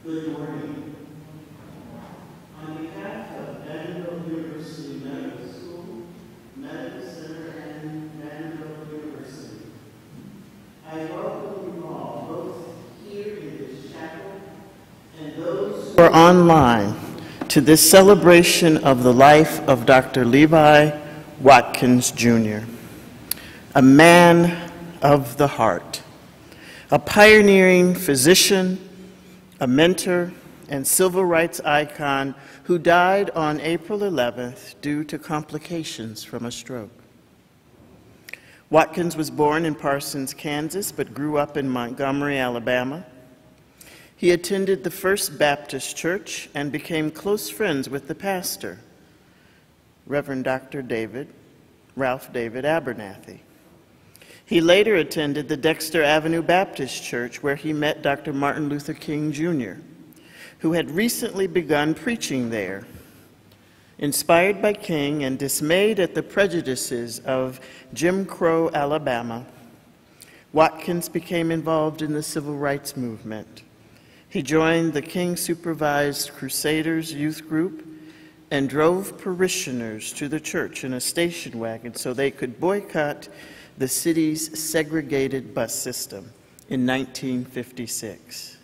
Good morning. On behalf of Vanderbilt University Medical School, Medical Center, and Vanderbilt University, I welcome you all, both here in this chapel and those who are online, to this celebration of the life of Dr. Levi Watkins Jr., a man of the heart, a pioneering physician, a mentor, and civil rights icon who died on April 11th due to complications from a stroke. Watkins was born in Parsons, Kansas, but grew up in Montgomery, Alabama. He attended the First Baptist Church and became close friends with the pastor, Reverend Dr. Ralph David Abernathy. He later attended the Dexter Avenue Baptist Church, where he met Dr. Martin Luther King Jr., who had recently begun preaching there. Inspired by King and dismayed at the prejudices of Jim Crow Alabama, Watkins became involved in the civil rights movement. He joined the King-supervised Crusaders youth group and drove parishioners to the church in a station wagon so they could boycott the city's segregated bus system in 1956.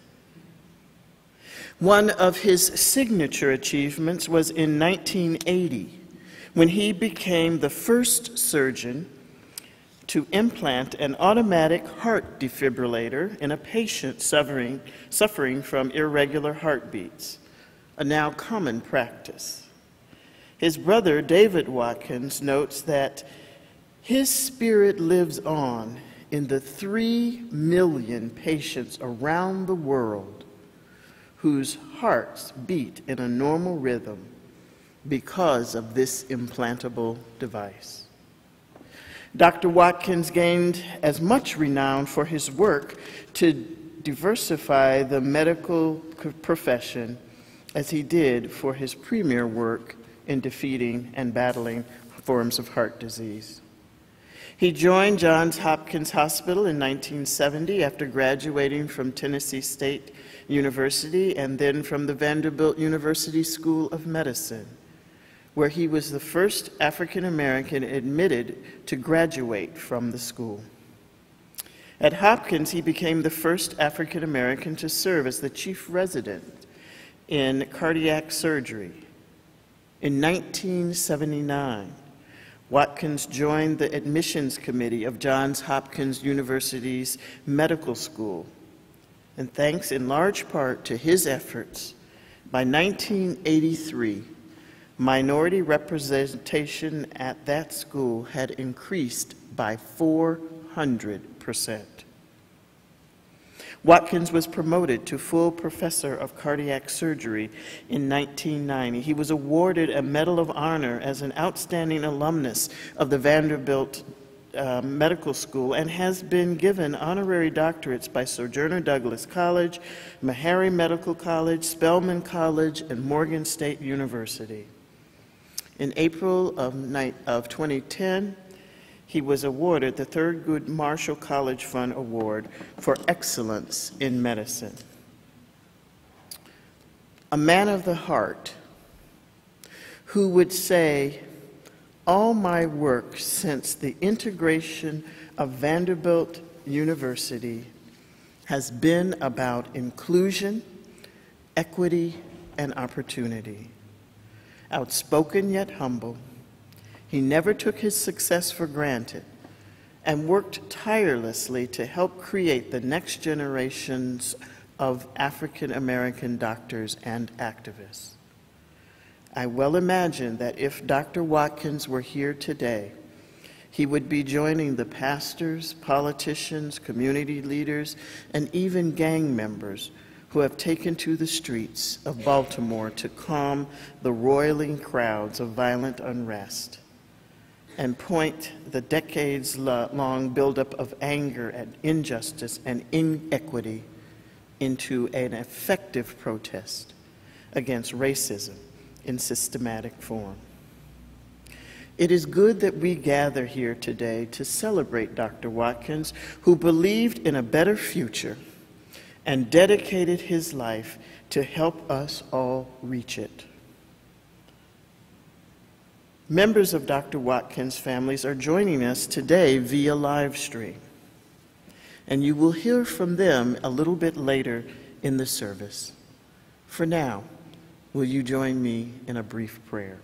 One of his signature achievements was in 1980, when he became the first surgeon to implant an automatic heart defibrillator in a patient suffering from irregular heartbeats, a now common practice. His brother, David Watkins, notes that his spirit lives on in the 3 million patients around the world whose hearts beat in a normal rhythm because of this implantable device. Dr. Watkins gained as much renown for his work to diversify the medical profession as he did for his premier work in defeating and battling forms of heart disease. He joined Johns Hopkins Hospital in 1970 after graduating from Tennessee State University and then from the Vanderbilt University School of Medicine, where he was the first African American admitted to graduate from the school. At Hopkins, he became the first African American to serve as the chief resident in cardiac surgery. In 1979, Watkins joined the admissions committee of Johns Hopkins University's medical school, and thanks in large part to his efforts, by 1983, minority representation at that school had increased by 400%. Watkins was promoted to full professor of cardiac surgery in 1990. He was awarded a Medal of Honor as an outstanding alumnus of the Vanderbilt Medical School and has been given honorary doctorates by Sojourner Douglas College, Meharry Medical College, Spelman College, and Morgan State University. In April of 2010, he was awarded the Thurgood Marshall College Fund Award for Excellence in Medicine. A man of the heart who would say, "All my work since the integration of Vanderbilt University has been about inclusion, equity, and opportunity." Outspoken yet humble, he never took his success for granted and worked tirelessly to help create the next generations of African American doctors and activists. I well imagine that if Dr. Watkins were here today, he would be joining the pastors, politicians, community leaders, and even gang members who have taken to the streets of Baltimore to calm the roiling crowds of violent unrest and point the decades-long buildup of anger and injustice and inequity into an effective protest against racism in systematic form. It is good that we gather here today to celebrate Dr. Watkins, who believed in a better future and dedicated his life to help us all reach it. Members of Dr. Watkins' families are joining us today via live stream, and you will hear from them a little bit later in the service. For now, will you join me in a brief prayer?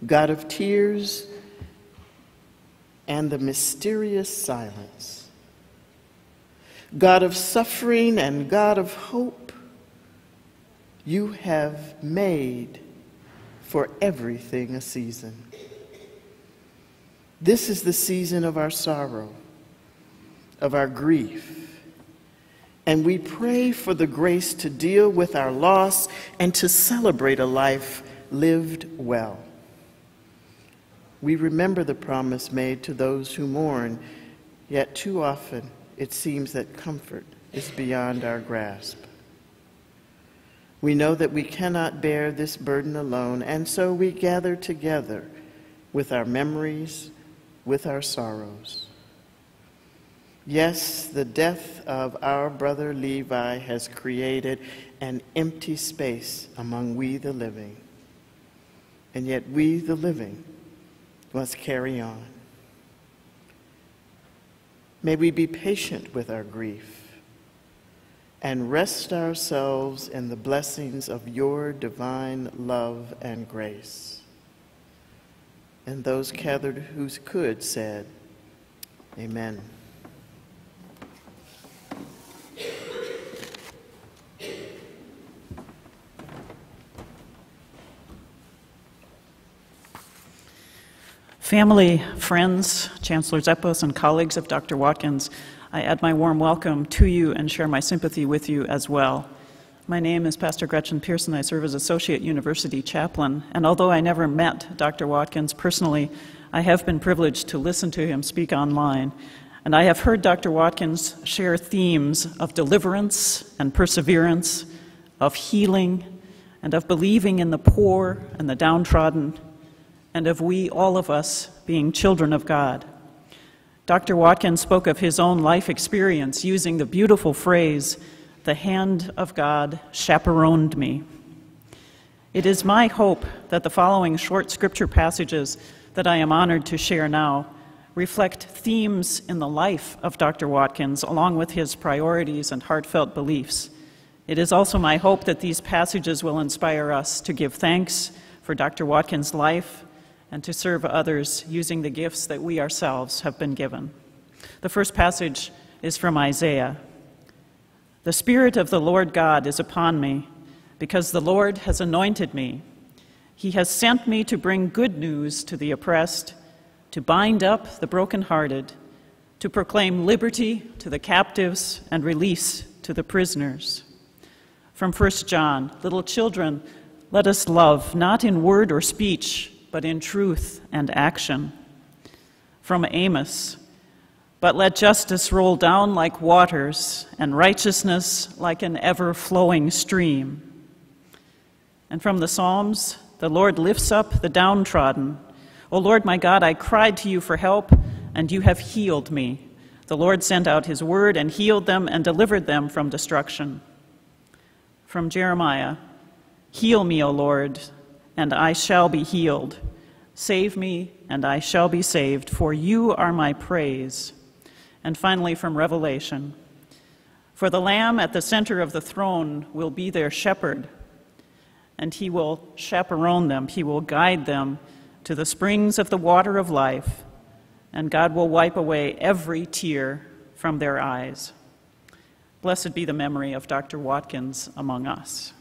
God of tears and the mysterious silence, God of suffering and God of hope, you have made for everything a season. This is the season of our sorrow, of our grief, and we pray for the grace to deal with our loss and to celebrate a life lived well. We remember the promise made to those who mourn, yet too often it seems that comfort is beyond our grasp. We know that we cannot bear this burden alone, and so we gather together with our memories, with our sorrows. Yes, the death of our brother Levi has created an empty space among we the living, and yet we the living must carry on. May we be patient with our grief and rest ourselves in the blessings of your divine love and grace. And those gathered who could said, Amen. Family, friends, Chancellor Zeppos, and colleagues of Dr. Watkins, I add my warm welcome to you and share my sympathy with you as well. My name is Pastor Gretchen Pearson. I serve as Associate University Chaplain, and although I never met Dr. Watkins personally, I have been privileged to listen to him speak online, and I have heard Dr. Watkins share themes of deliverance and perseverance, of healing, and of believing in the poor and the downtrodden, and of we, all of us, being children of God. Dr. Watkins spoke of his own life experience using the beautiful phrase, "The hand of God chaperoned me." It is my hope that the following short scripture passages that I am honored to share now reflect themes in the life of Dr. Watkins along with his priorities and heartfelt beliefs. It is also my hope that these passages will inspire us to give thanks for Dr. Watkins' life and to serve others using the gifts that we ourselves have been given. The first passage is from Isaiah. "The Spirit of the Lord God is upon me, because the Lord has anointed me. He has sent me to bring good news to the oppressed, to bind up the brokenhearted, to proclaim liberty to the captives and release to the prisoners." From 1 John, "Little children, let us love, not in word or speech, but in truth and action." From Amos, "But let justice roll down like waters, and righteousness like an ever-flowing stream." And from the Psalms, "The Lord lifts up the downtrodden. O Lord my God, I cried to you for help, and you have healed me. The Lord sent out his word and healed them and delivered them from destruction." From Jeremiah, "Heal me, O Lord, and I shall be healed. Save me, and I shall be saved, for you are my praise." And finally, from Revelation, "For the Lamb at the center of the throne will be their shepherd, and he will chaperone them, he will guide them to the springs of the water of life, and God will wipe away every tear from their eyes." Blessed be the memory of Dr. Watkins among us.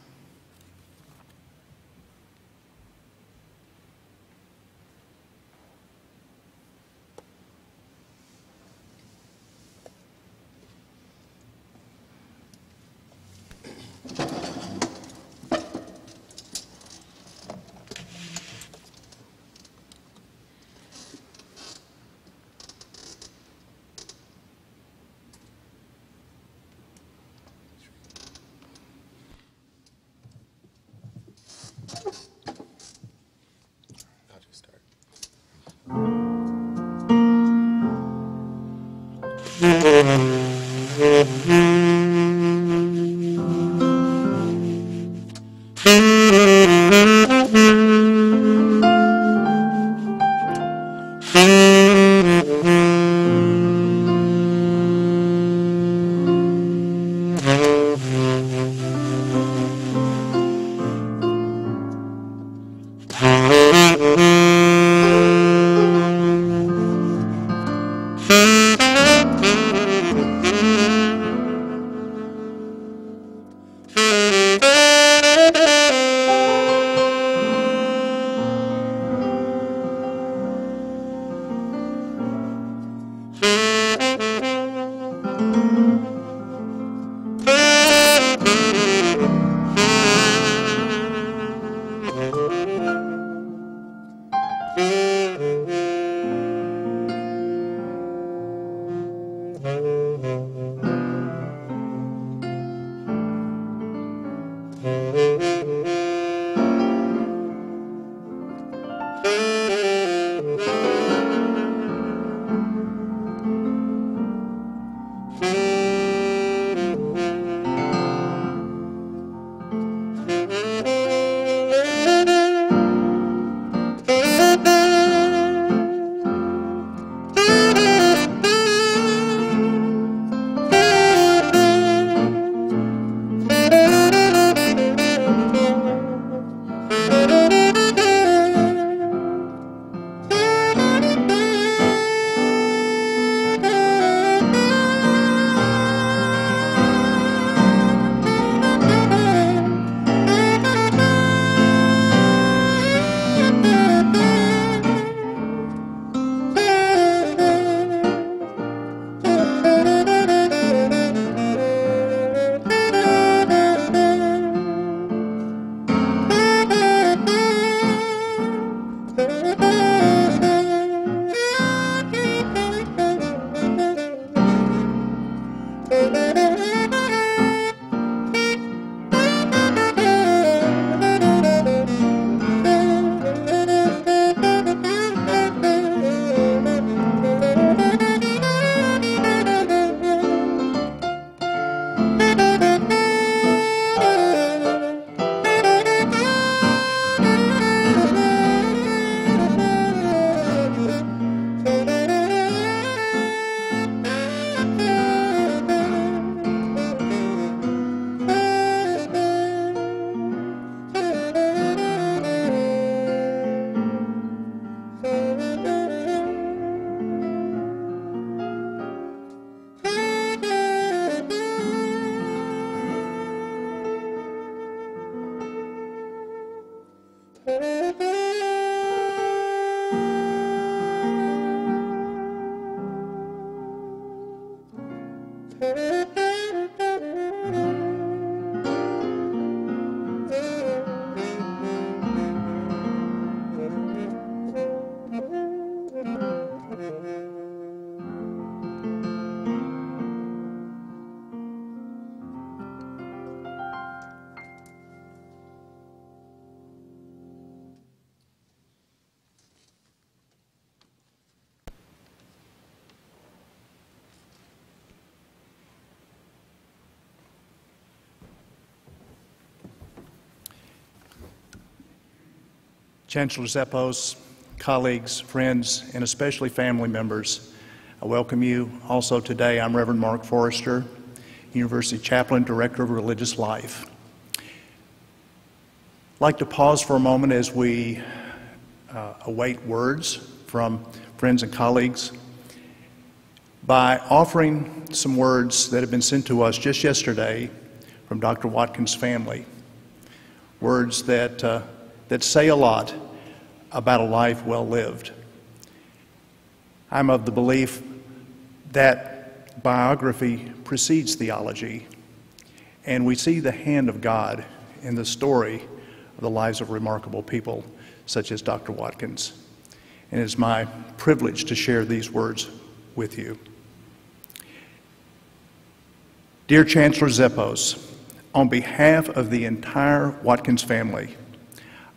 Chancellor Zeppos, colleagues, friends, and especially family members, I welcome you. Also today, I'm Reverend Mark Forrester, University Chaplain, Director of Religious Life. I'd like to pause for a moment as we await words from friends and colleagues by offering some words that have been sent to us just yesterday from Dr. Watkins' family. Words that say a lot about a life well lived. I'm of the belief that biography precedes theology, and we see the hand of God in the story of the lives of remarkable people such as Dr. Watkins. And it is my privilege to share these words with you. Dear Chancellor Zeppos, on behalf of the entire Watkins family,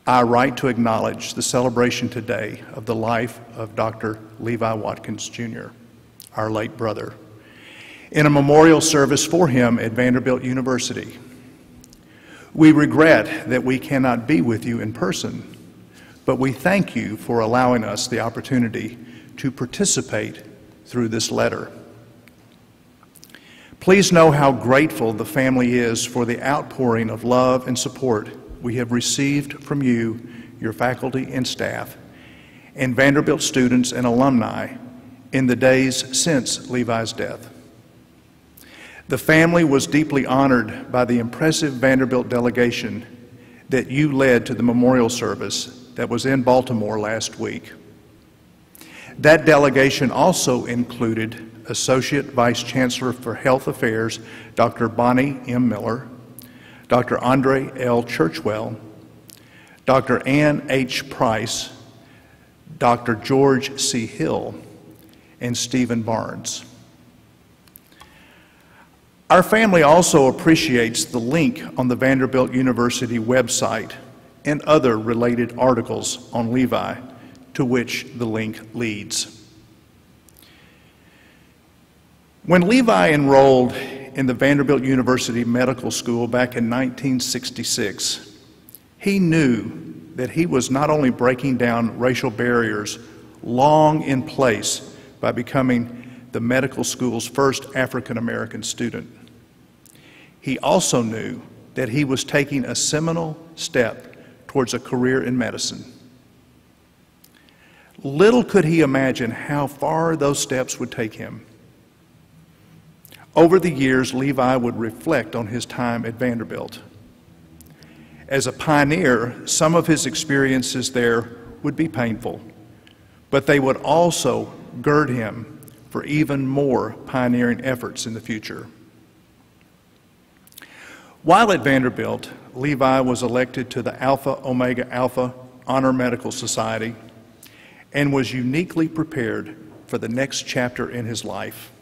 I write to acknowledge the celebration today of the life of Dr. Levi Watkins Jr., our late brother, in a memorial service for him at Vanderbilt University. We regret that we cannot be with you in person, but we thank you for allowing us the opportunity to participate through this letter. Please know how grateful the family is for the outpouring of love and support we have received from you, your faculty and staff, and Vanderbilt students and alumni in the days since Levi's death. The family was deeply honored by the impressive Vanderbilt delegation that you led to the memorial service that was in Baltimore last week. That delegation also included Associate Vice Chancellor for Health Affairs, Dr. Bonnie M. Miller, Dr. Andre L. Churchwell, Dr. Ann H. Price, Dr. George C. Hill, and Stephen Barnes. Our family also appreciates the link on the Vanderbilt University website and other related articles on Levi, to which the link leads. When Levi enrolled in the Vanderbilt University Medical School back in 1966, he knew that he was not only breaking down racial barriers long in place by becoming the medical school's first African-American student, he also knew that he was taking a seminal step towards a career in medicine. Little could he imagine how far those steps would take him. Over the years, Levi would reflect on his time at Vanderbilt. As a pioneer, some of his experiences there would be painful, but they would also gird him for even more pioneering efforts in the future. While at Vanderbilt, Levi was elected to the Alpha Omega Alpha Honor Medical Society and was uniquely prepared for the next chapter in his life,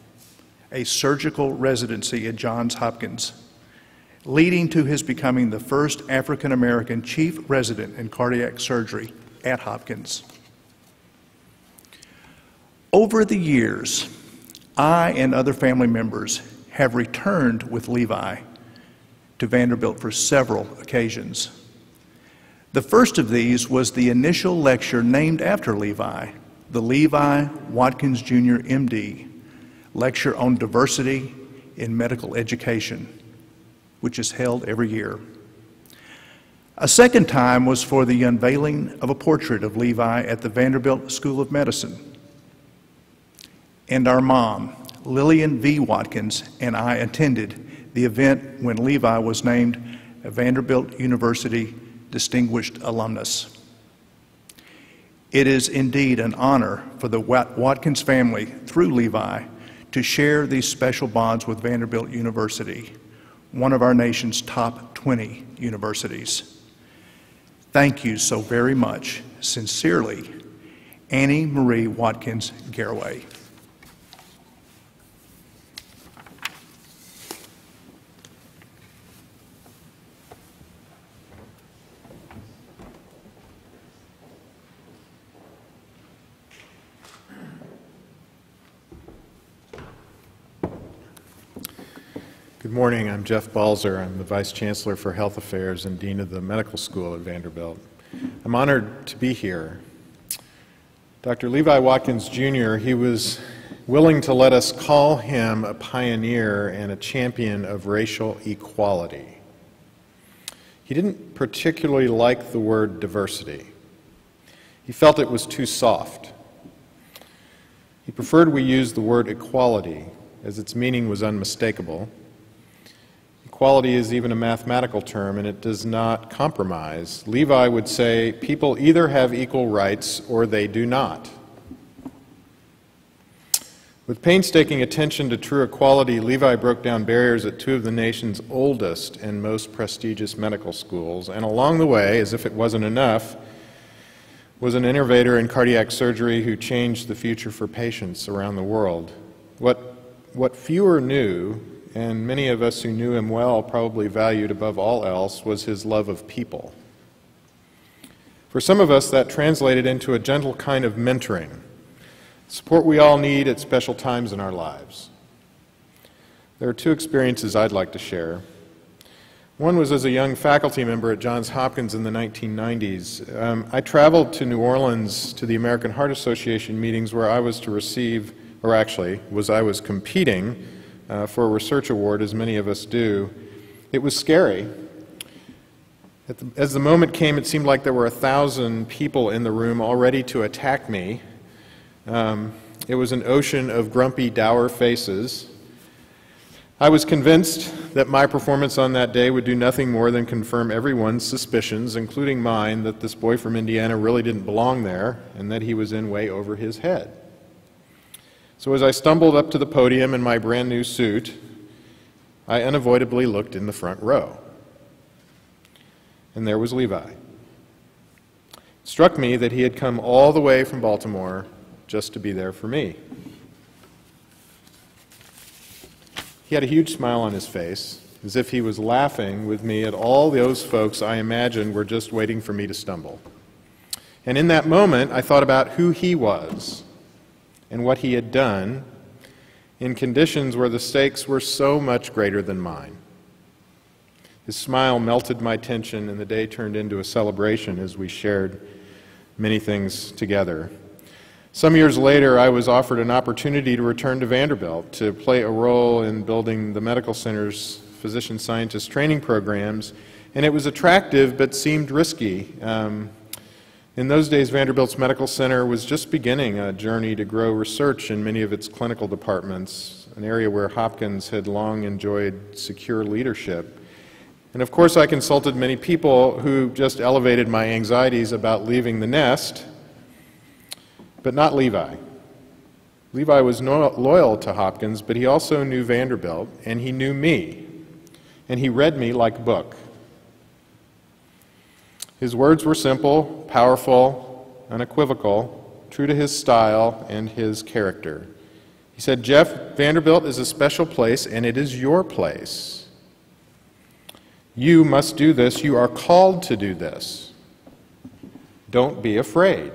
a surgical residency at Johns Hopkins, leading to his becoming the first African-American chief resident in cardiac surgery at Hopkins. Over the years, I and other family members have returned with Levi to Vanderbilt for several occasions. The first of these was the initial lecture named after Levi, the Levi Watkins Jr. MD, Lecture on Diversity in Medical Education, which is held every year. A second time was for the unveiling of a portrait of Levi at the Vanderbilt School of Medicine. And our mom, Lillian V. Watkins, and I attended the event when Levi was named a Vanderbilt University Distinguished Alumnus. It is indeed an honor for the Watkins family, through Levi, to share these special bonds with Vanderbilt University, one of our nation's top 20 universities. Thank you so very much. Sincerely, Annie Marie Watkins Jr. Good morning. I'm Jeff Balser. I'm the Vice Chancellor for Health Affairs and Dean of the Medical School at Vanderbilt. I'm honored to be here. Dr. Levi Watkins Jr., he was willing to let us call him a pioneer and a champion of racial equality. He didn't particularly like the word diversity. He felt it was too soft. He preferred we use the word equality, as its meaning was unmistakable. Equality is even a mathematical term, and it does not compromise. Levi would say, people either have equal rights or they do not. With painstaking attention to true equality, Levi broke down barriers at two of the nation's oldest and most prestigious medical schools, and along the way, as if it wasn't enough, was an innovator in cardiac surgery who changed the future for patients around the world. What fewer knew, and many of us who knew him well probably valued above all else, was his love of people. For some of us, that translated into a gentle kind of mentoring, support we all need at special times in our lives. There are two experiences I'd like to share. One was as a young faculty member at Johns Hopkins in the 1990s. I traveled to New Orleans to the American Heart Association meetings where I was to receive, or actually, I was competing for a research award, as many of us do. It was scary. As the moment came, it seemed like there were 1,000 people in the room all ready to attack me. It was an ocean of grumpy, dour faces. I was convinced that my performance on that day would do nothing more than confirm everyone's suspicions, including mine, that this boy from Indiana really didn't belong there and that he was in way over his head. So as I stumbled up to the podium in my brand new suit, I unavoidably looked in the front row. And there was Levi. It struck me that he had come all the way from Baltimore just to be there for me. He had a huge smile on his face, as if he was laughing with me at all those folks I imagined were just waiting for me to stumble. And in that moment, I thought about who he was and what he had done in conditions where the stakes were so much greater than mine. His smile melted my tension, and the day turned into a celebration as we shared many things together. Some years later, I was offered an opportunity to return to Vanderbilt to play a role in building the medical center's physician-scientist training programs, and it was attractive but seemed risky. In those days, Vanderbilt's Medical Center was just beginning a journey to grow research in many of its clinical departments, an area where Hopkins had long enjoyed secure leadership. And of course, I consulted many people who just elevated my anxieties about leaving the nest, but not Levi. Levi was loyal to Hopkins, but he also knew Vanderbilt, and he knew me, and he read me like a book. His words were simple, powerful, unequivocal, true to his style and his character. He said, "Jeff, Vanderbilt is a special place, and it is your place. You must do this. You are called to do this. Don't be afraid."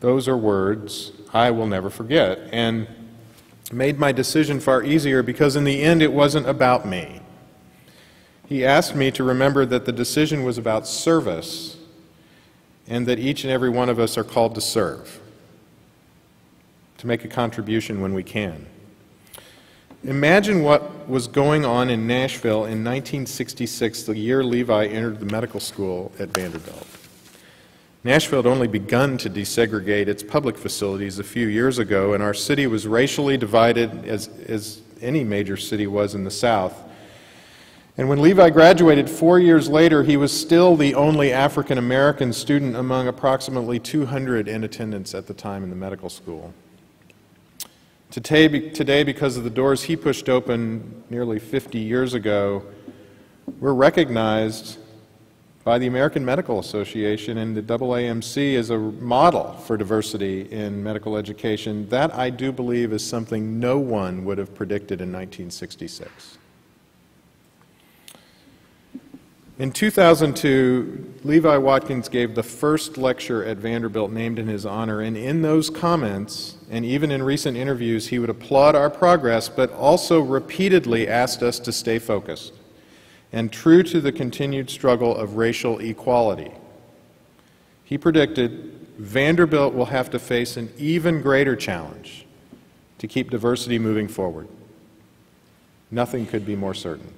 Those are words I will never forget, and made my decision far easier because in the end it wasn't about me. He asked me to remember that the decision was about service and that each and every one of us are called to serve, to make a contribution when we can. Imagine what was going on in Nashville in 1966, the year Levi entered the medical school at Vanderbilt. Nashville had only begun to desegregate its public facilities a few years ago, and our city was racially divided as any major city was in the South. And when Levi graduated 4 years later, he was still the only African-American student among approximately 200 in attendance at the time in the medical school. Today, because of the doors he pushed open nearly 50 years ago, we're recognized by the American Medical Association and the AAMC as a model for diversity in medical education. That, I do believe, is something no one would have predicted in 1966. In 2002, Levi Watkins gave the first lecture at Vanderbilt named in his honor, and in those comments, and even in recent interviews, he would applaud our progress, but also repeatedly asked us to stay focused and true to the continued struggle of racial equality. He predicted Vanderbilt will have to face an even greater challenge to keep diversity moving forward. Nothing could be more certain.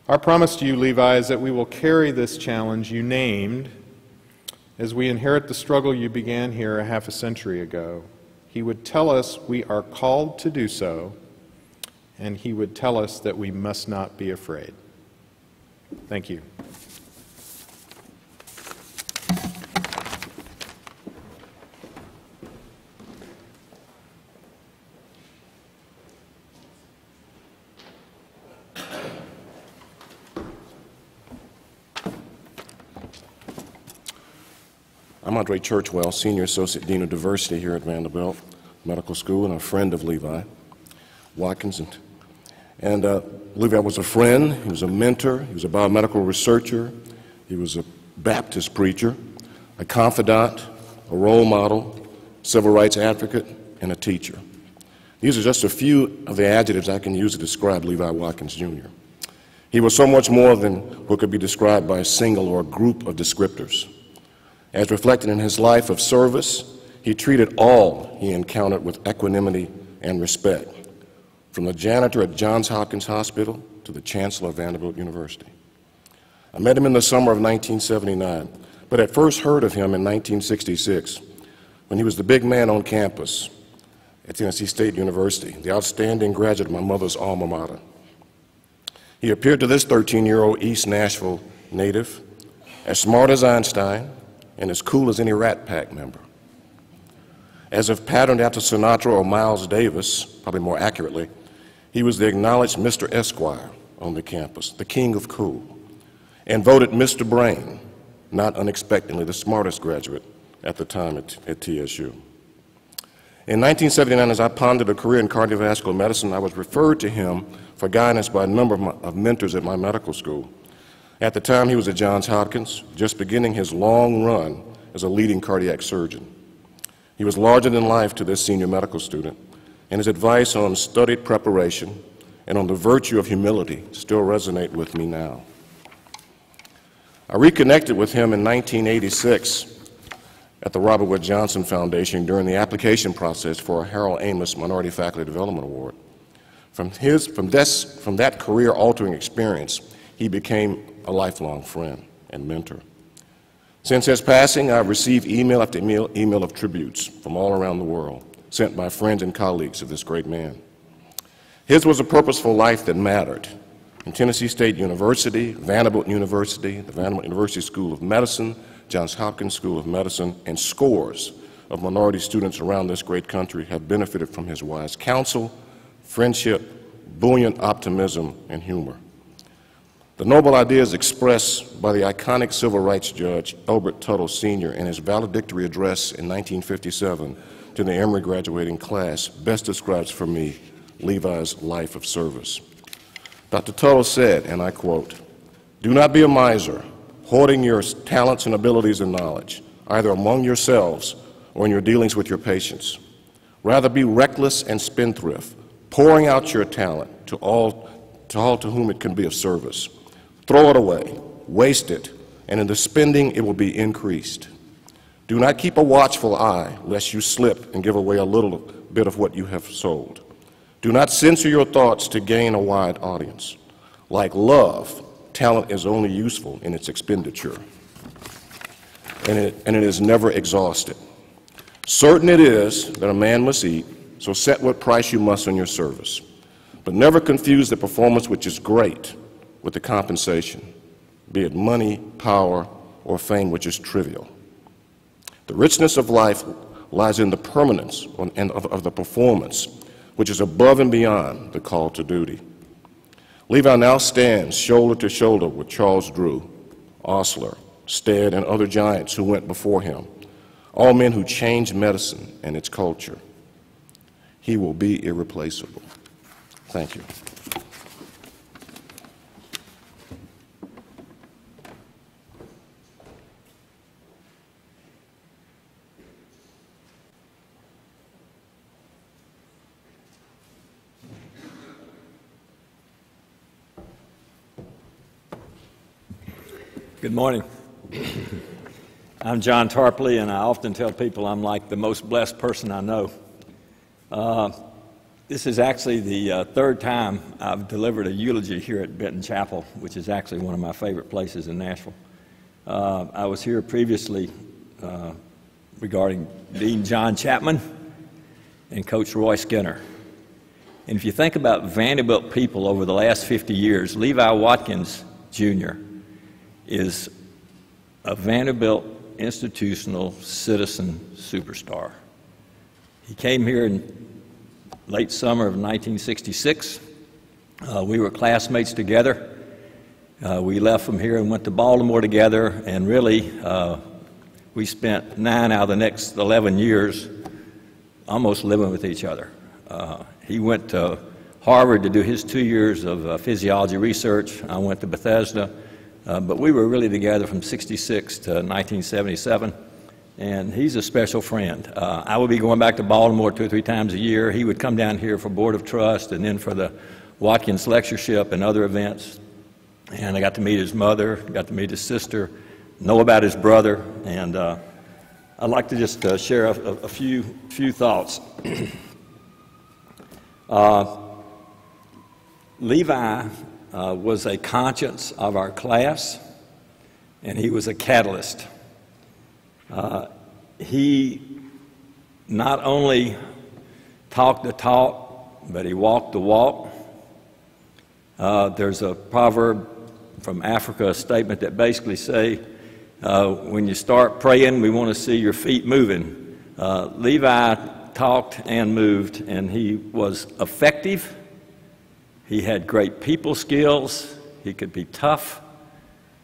Our promise to you, Levi, is that we will carry this challenge you named as we inherit the struggle you began here a half a century ago. He would tell us we are called to do so, and he would tell us that we must not be afraid. Thank you. I'm Andre Churchwell, Senior Associate Dean of Diversity here at Vanderbilt Medical School and a friend of Levi Watkins. And Levi was a friend, he was a mentor, he was a biomedical researcher, he was a Baptist preacher, a confidant, a role model, civil rights advocate, and a teacher. These are just a few of the adjectives I can use to describe Levi Watkins Jr. He was so much more than what could be described by a single or a group of descriptors. As reflected in his life of service, he treated all he encountered with equanimity and respect, from the janitor at Johns Hopkins Hospital to the Chancellor of Vanderbilt University. I met him in the summer of 1979, but at first heard of him in 1966 when he was the big man on campus at Tennessee State University, the outstanding graduate of my mother's alma mater. He appeared to this 13-year-old East Nashville native as smart as Einstein and as cool as any Rat Pack member. As if patterned after Sinatra or Miles Davis, probably more accurately, he was the acknowledged Mr. Esquire on the campus, the king of cool, and voted Mr. Brain, not unexpectedly the smartest graduate at the time at TSU. In 1979, as I pondered a career in cardiovascular medicine, I was referred to him for guidance by a number of mentors at my medical school. At the time, he was at Johns Hopkins, just beginning his long run as a leading cardiac surgeon. He was larger than life to this senior medical student, and his advice on studied preparation and on the virtue of humility still resonate with me now. I reconnected with him in 1986 at the Robert Wood Johnson Foundation during the application process for a Harold Amos Minority Faculty Development Award. From that career-altering experience, he became a lifelong friend and mentor. Since his passing, I've received email after email of tributes from all around the world, sent by friends and colleagues of this great man. His was a purposeful life that mattered. In Tennessee State University, Vanderbilt University, the Vanderbilt University School of Medicine, Johns Hopkins School of Medicine, and scores of minority students around this great country have benefited from his wise counsel, friendship, buoyant optimism, and humor. The noble ideas expressed by the iconic civil rights judge Elbert Tuttle Sr. in his valedictory address in 1957 to the Emory graduating class best describes for me Levi's life of service. Dr. Tuttle said, and I quote, "Do not be a miser, hoarding your talents and abilities and knowledge, either among yourselves or in your dealings with your patients. Rather be reckless and spendthrift, pouring out your talent to all to whom it can be of service. Throw it away, waste it, and in the spending it will be increased. Do not keep a watchful eye, lest you slip and give away a little bit of what you have sold. Do not censor your thoughts to gain a wide audience. Like love, talent is only useful in its expenditure, and it is never exhausted. Certain it is that a man must eat, so set what price you must on your service. But never confuse the performance which is great with the compensation, be it money, power, or fame which is trivial. The richness of life lies in the permanence of the performance, which is above and beyond the call to duty. Levi now stands shoulder to shoulder with Charles Drew, Osler, Stead, and other giants who went before him, all men who changed medicine and its culture. He will be irreplaceable. Thank you. Good morning. I'm John Tarpley, and I often tell people I'm like the most blessed person I know. This is actually the third time I've delivered a eulogy here at Benton Chapel, which is actually one of my favorite places in Nashville. I was here previously regarding Dean John Chapman and Coach Roy Skinner. And if you think about Vanderbilt people over the last 50 years, Levi Watkins Jr. is a Vanderbilt institutional citizen superstar. He came here in late summer of 1966. We were classmates together. We left from here and went to Baltimore together, and really we spent 9 out of the next 11 years almost living with each other. He went to Harvard to do his 2 years of physiology research. I went to Bethesda. But we were really together from 66 to 1977, and he's a special friend. I would be going back to Baltimore 2 or 3 times a year. He would come down here for Board of Trust and then for the Watkins Lectureship and other events. And I got to meet his mother, got to meet his sister, know about his brother, and I'd like to just share a few thoughts. Levi was a conscience of our class, and he was a catalyst. He not only talked the talk, but he walked the walk. There's a proverb from Africa, a statement that basically say, when you start praying, we want to see your feet moving. Levi talked and moved, and he was effective. He had great people skills. He could be tough.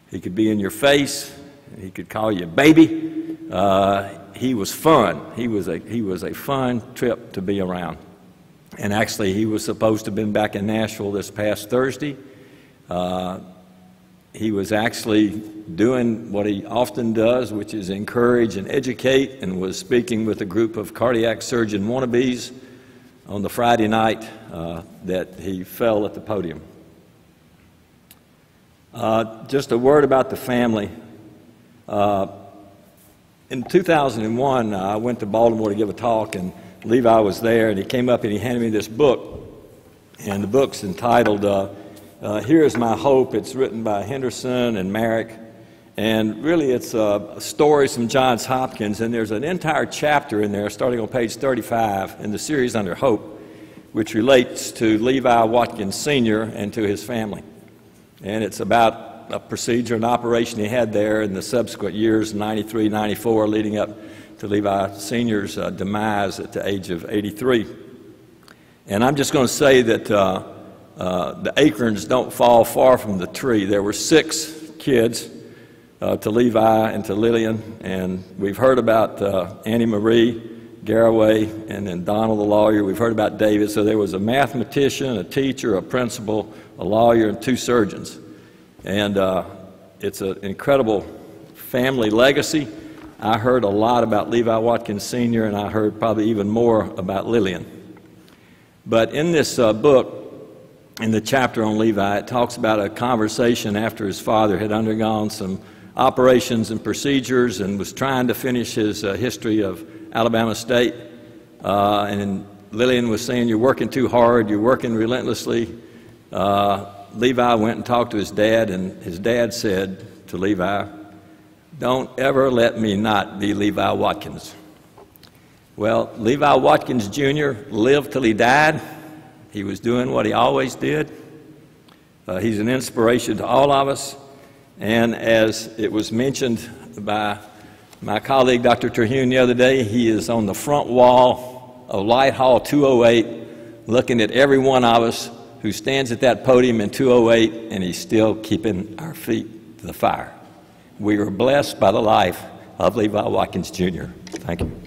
He could be in your face. He could call you baby. He was fun. He was a fun trip to be around. And actually, he was supposed to have been back in Nashville this past Thursday. He was actually doing what he often does, which is encourage and educate, and was speaking with a group of cardiac surgeon wannabes on the Friday night that he fell at the podium. Just a word about the family. In 2001, I went to Baltimore to give a talk, and Levi was there, and he came up and he handed me this book. And the book's entitled, Here Is My Hope. It's written by Henderson and Merrick. And really, it's stories from Johns Hopkins, and there's an entire chapter in there, starting on page 35, in the series Under Hope, which relates to Levi Watkins Sr. and to his family. And it's about a procedure, an operation he had there in the subsequent years, 93, 94, leading up to Levi Sr.'s demise at the age of 83. And I'm just going to say that the acorns don't fall far from the tree. There were 6 kids to Levi and to Lillian, and we've heard about Annie Marie Garraway and then Donald the lawyer. We've heard about David. So there was a mathematician, a teacher, a principal, a lawyer, and 2 surgeons. And it's an incredible family legacy. I heard a lot about Levi Watkins Sr., and I heard probably even more about Lillian. But in this book, in the chapter on Levi, it talks about a conversation after his father had undergone some operations and procedures and was trying to finish his history of Alabama State. And Lillian was saying, "You're working too hard, you're working relentlessly." Levi went and talked to his dad, and his dad said to Levi, "Don't ever let me not be Levi Watkins." Well, Levi Watkins Jr. lived till he died. He was doing what he always did. He's an inspiration to all of us. And as it was mentioned by My colleague, Dr. Terhune, the other day, he is on the front wall of Light Hall 208 looking at every one of us who stands at that podium in 208, and he's still keeping our feet to the fire. We are blessed by the life of Levi Watkins Jr. Thank you.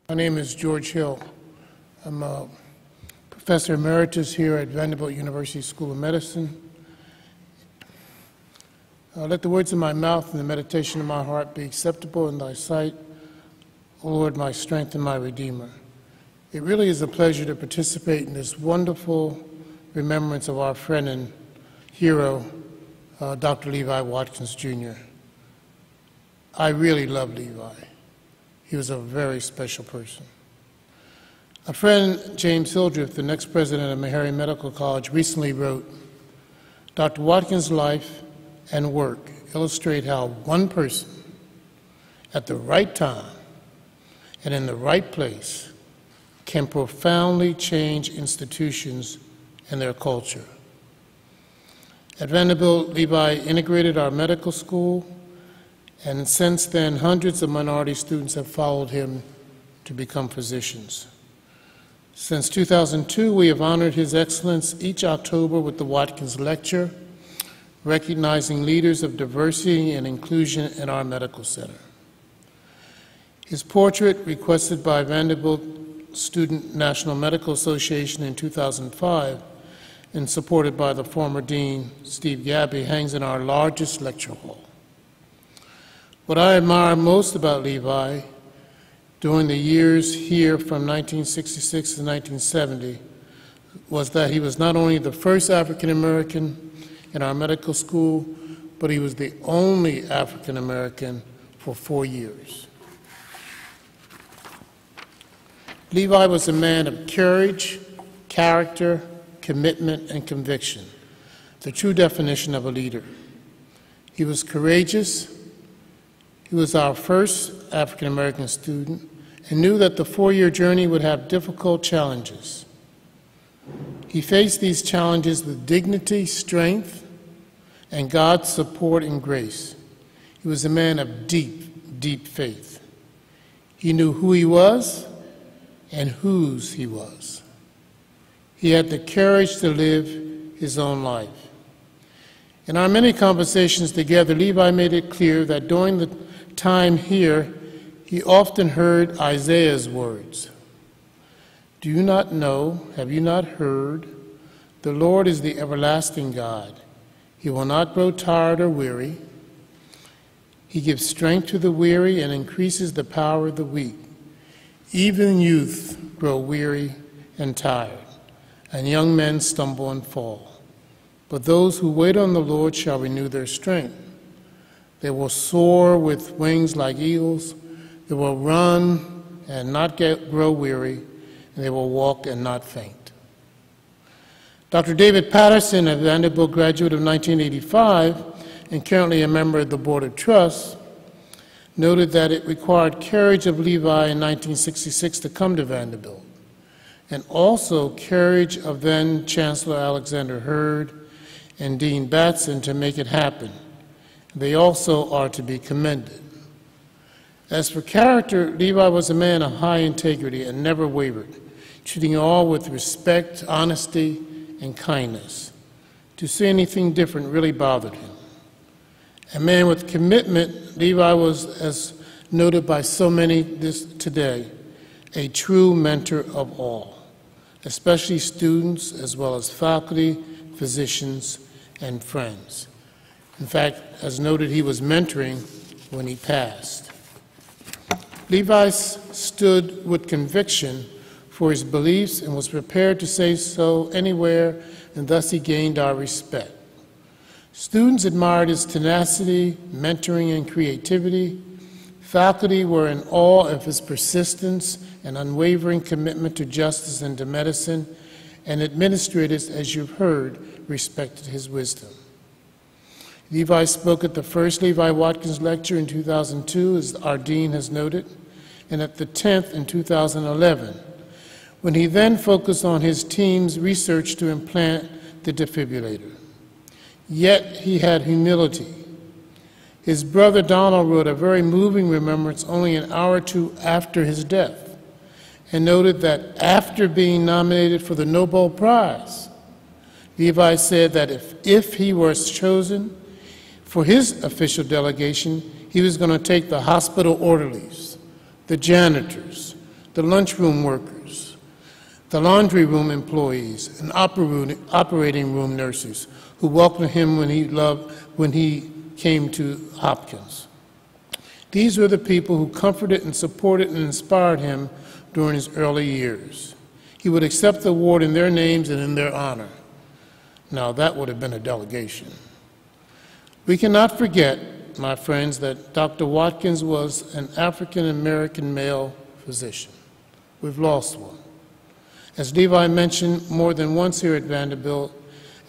My name is George Hill. I'm a professor emeritus here at Vanderbilt University School of Medicine. Let the words of my mouth and the meditation of my heart be acceptable in thy sight, O Lord, my strength and my Redeemer. It really is a pleasure to participate in this wonderful remembrance of our friend and hero, Dr. Levi Watkins Jr. I really love Levi. He was a very special person. A friend, James Hildreth, the next president of Meharry Medical College, recently wrote, Dr. Watkins' life and work illustrate how one person at the right time and in the right place can profoundly change institutions and their culture. At Vanderbilt, Levi integrated our medical school, and since then, hundreds of minority students have followed him to become physicians. Since 2002, we have honored his excellence each October with the Watkins Lecture, recognizing leaders of diversity and inclusion in our medical center. His portrait, requested by Vanderbilt Student National Medical Association in 2005 and supported by the former dean, Steve Gabby, hangs in our largest lecture hall. What I admire most about Levi during the years here from 1966 to 1970 was that he was not only the first African American in our medical school, but he was the only African American for 4 years. Levi was a man of courage, character, commitment, and conviction, the true definition of a leader. He was courageous. He was our first African American student and knew that the 4-year journey would have difficult challenges. He faced these challenges with dignity, strength, and God's support and grace. He was a man of deep, deep faith. He knew who he was and whose he was. He had the courage to live his own life. In our many conversations together, Levi made it clear that during the time here, he often heard Isaiah's words. Do you not know, have you not heard? The Lord is the everlasting God. He will not grow tired or weary. He gives strength to the weary and increases the power of the weak. Even youth grow weary and tired, and young men stumble and fall. But those who wait on the Lord shall renew their strength. They will soar with wings like eagles. They will run and not grow weary, and they will walk and not faint. Dr. David Patterson, a Vanderbilt graduate of 1985 and currently a member of the Board of Trusts, noted that it required courage of Levi in 1966 to come to Vanderbilt, and also courage of then Chancellor Alexander Hurd and Dean Batson to make it happen. They also are to be commended. As for character, Levi was a man of high integrity and never wavered, treating all with respect, honesty, and kindness. To say anything different really bothered him. A man with commitment, Levi was, as noted by so many today, a true mentor of all, especially students as well as faculty, physicians, and friends. In fact, as noted, he was mentoring when he passed. Levi stood with conviction for his beliefs and was prepared to say so anywhere, and thus he gained our respect. Students admired his tenacity, mentoring, and creativity. faculty were in awe of his persistence and unwavering commitment to justice and to medicine, and administrators, as you've heard, respected his wisdom. Levi spoke at the first Levi Watkins lecture in 2002, as our dean has noted, and at the 10th in 2011, when he then focused on his team's research to implant the defibrillator. Yet he had humility. His brother Donald wrote a very moving remembrance only an hour or two after his death, and noted that after being nominated for the Nobel Prize, Levi said that if he was chosen for his official delegation, he was going to take the hospital orderlies, the janitors, the lunchroom workers, the laundry room employees, and operating room nurses who welcomed him when he came to Hopkins. These were the people who comforted and supported and inspired him during his early years. He would accept the award in their names and in their honor. Now, that would have been a delegation. We cannot forget, my friends, that Dr. Watkins was an African-American male physician. We've lost one. As Levi mentioned more than once here at Vanderbilt,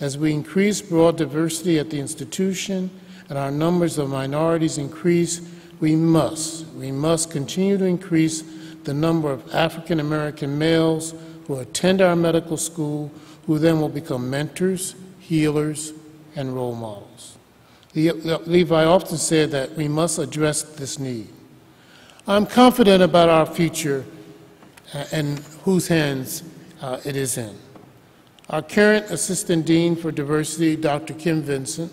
as we increase broad diversity at the institution and our numbers of minorities increase, we must continue to increase the number of African-American males who attend our medical school, who then will become mentors, healers, and role models. Levi often said that we must address this need. I'm confident about our future and whose hands it is in. Our current Assistant Dean for Diversity, Dr. Kim Vincent,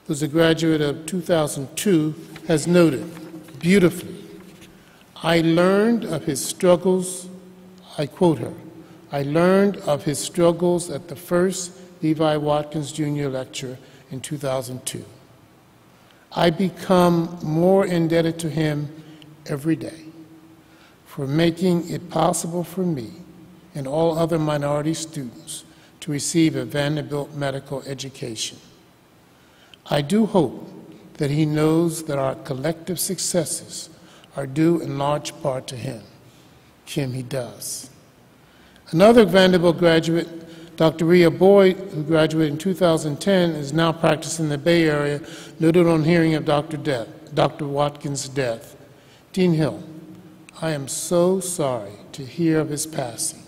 who's a graduate of 2002, has noted beautifully, I learned of his struggles, I quote her, I learned of his struggles at the first Levi Watkins Jr. lecture in 2002. I become more indebted to him every day for making it possible for me and all other minority students to receive a Vanderbilt medical education. I do hope that he knows that our collective successes are due in large part to him. Kim, he does. Another Vanderbilt graduate, Dr. Rhea Boyd, who graduated in 2010, is now practicing in the Bay Area, noted on hearing of Dr. Watkins' death. Dean Hill, I am so sorry to hear of his passing.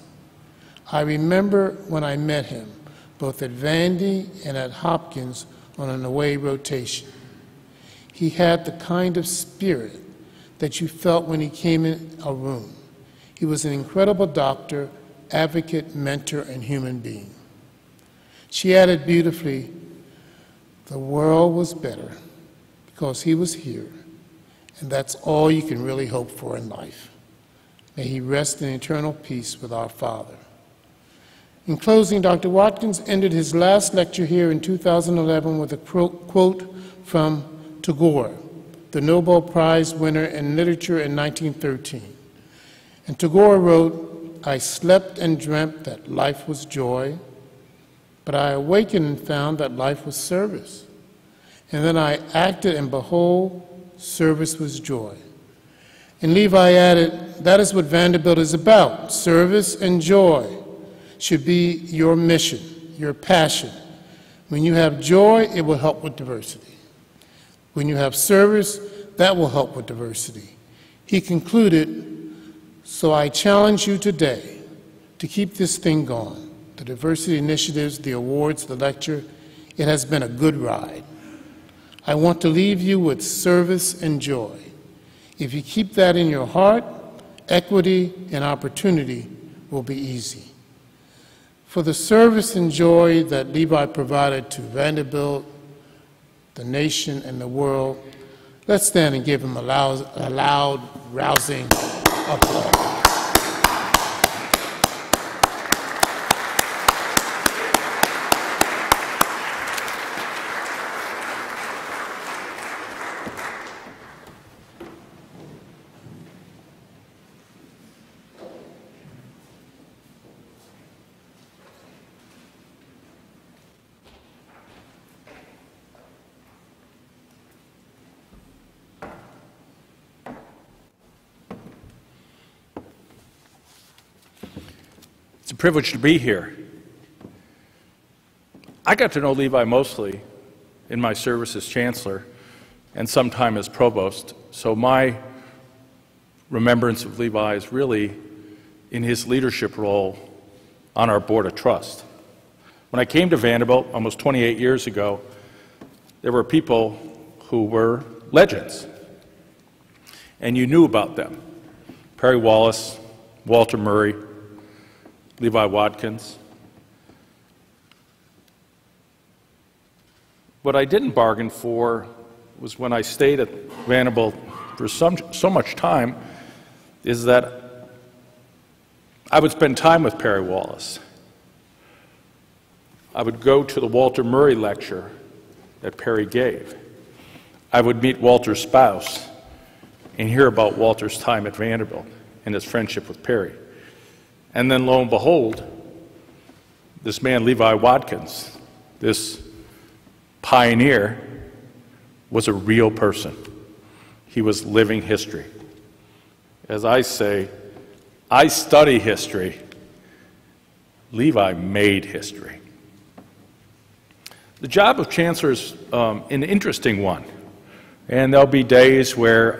I remember when I met him, both at Vandy and at Hopkins on an away rotation. He had the kind of spirit that you felt when he came in a room. He was an incredible doctor, advocate, mentor, and human being. She added beautifully, the world was better because he was here, and that's all you can really hope for in life. May he rest in eternal peace with our Father. In closing, Dr. Watkins ended his last lecture here in 2011 with a quote from Tagore, the Nobel Prize winner in literature in 1913. And Tagore wrote, I slept and dreamt that life was joy, but I awakened and found that life was service. And then I acted, and behold, service was joy. And Levi added, that is what Vanderbilt is about. Service and joy should be your mission, your passion. When you have joy, it will help with diversity. When you have service, that will help with diversity. He concluded, so I challenge you today to keep this thing going. The diversity initiatives, the awards, the lecture, it has been a good ride. I want to leave you with service and joy. If you keep that in your heart, equity and opportunity will be easy. For the service and joy that Levi provided to Vanderbilt, the nation, and the world, let's stand and give him a loud, rousing applause. privilege to be here. I got to know Levi mostly in my service as chancellor and sometime as provost, so my remembrance of Levi is really in his leadership role on our Board of Trust. When I came to Vanderbilt almost 28 years ago, there were people who were legends, and you knew about them. Perry Wallace, Walter Murray, Levi Watkins. What I didn't bargain for was, when I stayed at Vanderbilt for so much time, is that I would spend time with Perry Wallace. I would go to the Walter Murray lecture that Perry gave. I would meet Walter's spouse and hear about Walter's time at Vanderbilt and his friendship with Perry. And then, lo and behold, this man, Levi Watkins, this pioneer, was a real person. He was living history. As I say, I study history. Levi made history. The job of chancellor is an interesting one. And there'll be days where,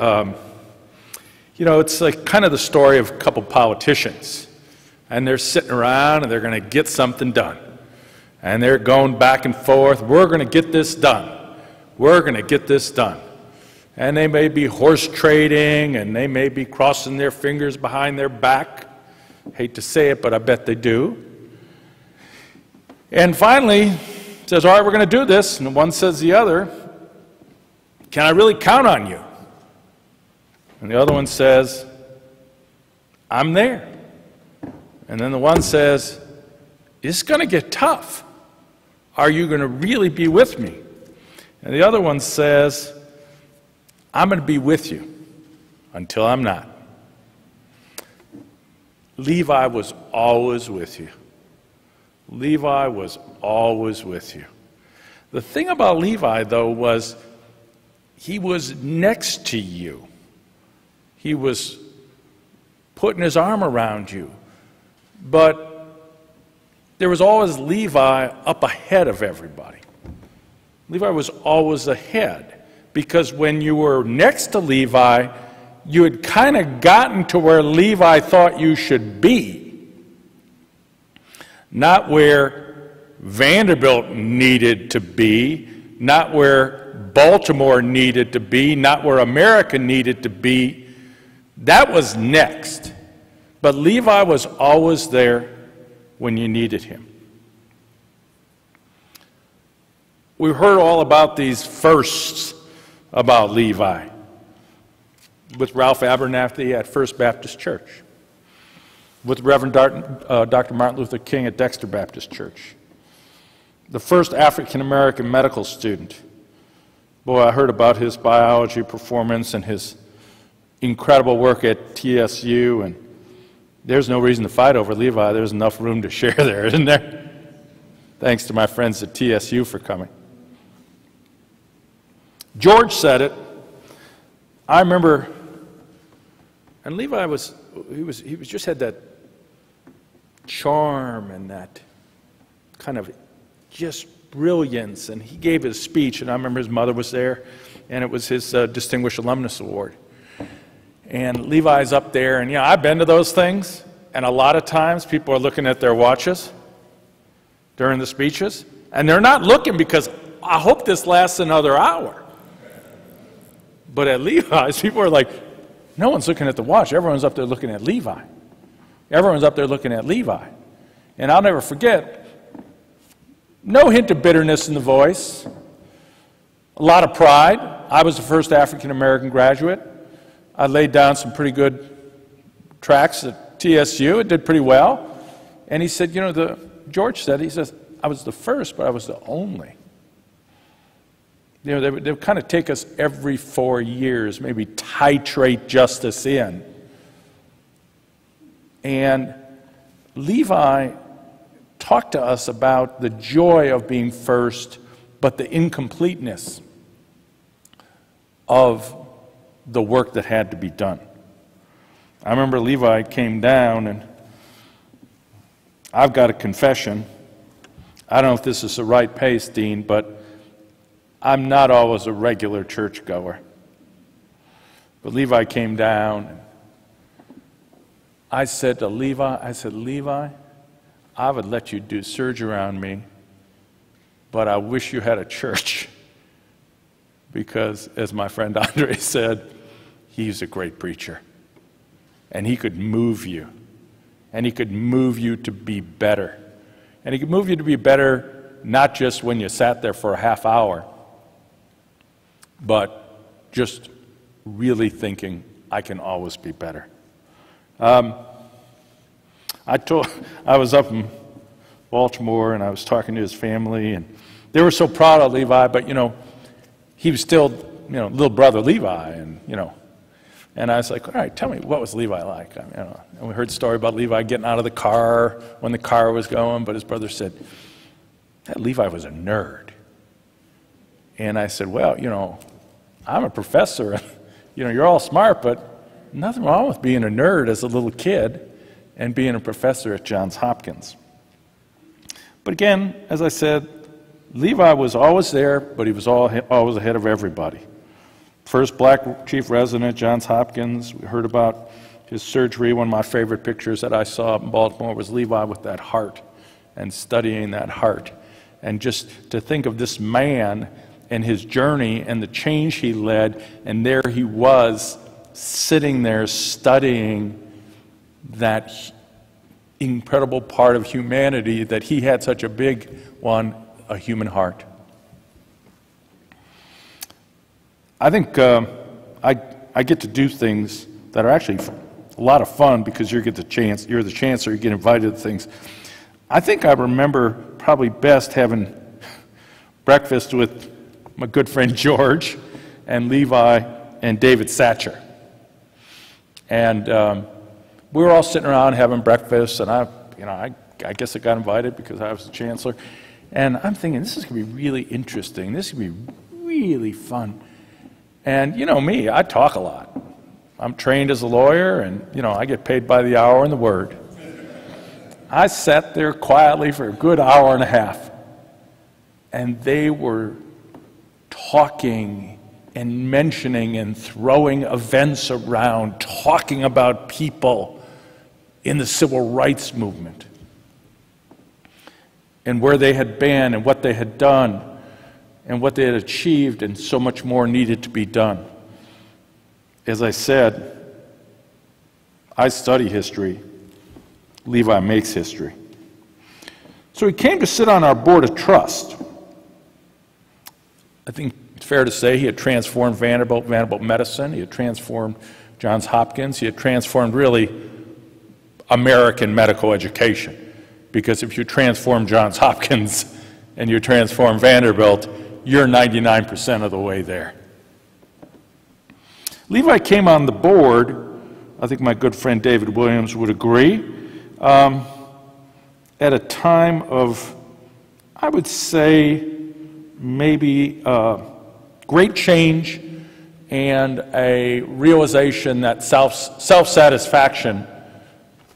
you know, it's like kind of the story of a couple politicians. And they're sitting around and they're going to get something done. And they're going back and forth. We're going to get this done. We're going to get this done. And they may be horse trading, and they may be crossing their fingers behind their back. Hate to say it, but I bet they do. And finally, says, all right, we're going to do this. And one says to the other, can I really count on you? And the other one says, I'm there. And then the one says, it's going to get tough. Are you going to really be with me? And the other one says, I'm going to be with you until I'm not. Levi was always with you. Levi was always with you. The thing about Levi, though, was he was next to you. He was putting his arm around you. But there was always Levi up ahead of everybody. Levi was always ahead, because when you were next to Levi, you had kind of gotten to where Levi thought you should be. Not where Vanderbilt needed to be, not where Baltimore needed to be, not where America needed to be. That was next. But Levi was always there when you needed him. We heard all about these firsts about Levi with Ralph Abernathy at First Baptist Church, with Reverend Dr. Martin Luther King at Dexter Baptist Church, the first African-American medical student. Boy, I heard about his biology performance and his incredible work at TSU, and there's no reason to fight over Levi. There's enough room to share there, isn't there? Thanks to my friends at TSU for coming. George said it. I remember, and Levi he just had that charm and that kind of just brilliance, and he gave his speech, and I remember his mother was there, and it was his Distinguished Alumnus Award. And Levi's up there, and you know, I've been to those things, and a lot of times people are looking at their watches during the speeches, and they're not looking because I hope this lasts another hour. But at Levi's, people are like, no one's looking at the watch. Everyone's up there looking at Levi. Everyone's up there looking at Levi. And I'll never forget, no hint of bitterness in the voice, a lot of pride. I was the first African-American graduate. I laid down some pretty good tracks at TSU. It did pretty well. And he said, you know, George said, he says, I was the first, but I was the only. You know, they would kind of take us every 4 years, maybe titrate justice in. And Levi talked to us about the joy of being first, but the incompleteness of the work that had to be done. I remember Levi came down, and I've got a confession. I don't know if this is the right pace, Dean, but I'm not always a regular churchgoer. But Levi came down. I said to Levi, Levi, I would let you do surgery on me, but I wish you had a church. Because, as my friend Andre said, he's a great preacher. And he could move you. And he could move you to be better. And he could move you to be better not just when you sat there for a half hour, but just really thinking, I can always be better. I was up in Baltimore, and I was talking to his family, and they were so proud of Levi, but, he was still, little brother Levi, and, and I was like, all right, tell me, what was Levi like? And we heard the story about Levi getting out of the car when the car was going, but his brother said, that Levi was a nerd. And I said, well, I'm a professor, and, you're all smart, but nothing wrong with being a nerd as a little kid and being a professor at Johns Hopkins. But again, as I said, Levi was always there, but he was always ahead of everybody. First black chief resident at Johns Hopkins. We heard about his surgery. One of my favorite pictures that I saw in Baltimore was Levi with that heart and studying that heart. And just to think of this man and his journey and the change he led, and there he was sitting there studying that incredible part of humanity that he had such a big one, a human heart. I think I get to do things that are actually a lot of fun because you're the chancellor, you get invited to things. I think I remember probably best having breakfast with my good friend George and Levi and David Satcher. And we were all sitting around having breakfast, and I guess I got invited because I was the chancellor. And I'm thinking, this is going to be really interesting. This is going to be really fun. And me, I talk a lot. I'm trained as a lawyer, and I get paid by the hour and the word. I sat there quietly for a good hour and a half, and they were talking and mentioning and throwing events around, talking about people in the civil rights movement and where they had been and what they had done and what they had achieved, and so much more needed to be done. As I said, I study history. Levi makes history. So he came to sit on our board of trust. I think it's fair to say he had transformed Vanderbilt medicine. He had transformed Johns Hopkins. He had transformed really American medical education. Because if you transform Johns Hopkins and you transform Vanderbilt, you're 99% of the way there. Levi came on the board, I think my good friend David Williams would agree, at a time of, I would say, maybe great change and a realization that self-satisfaction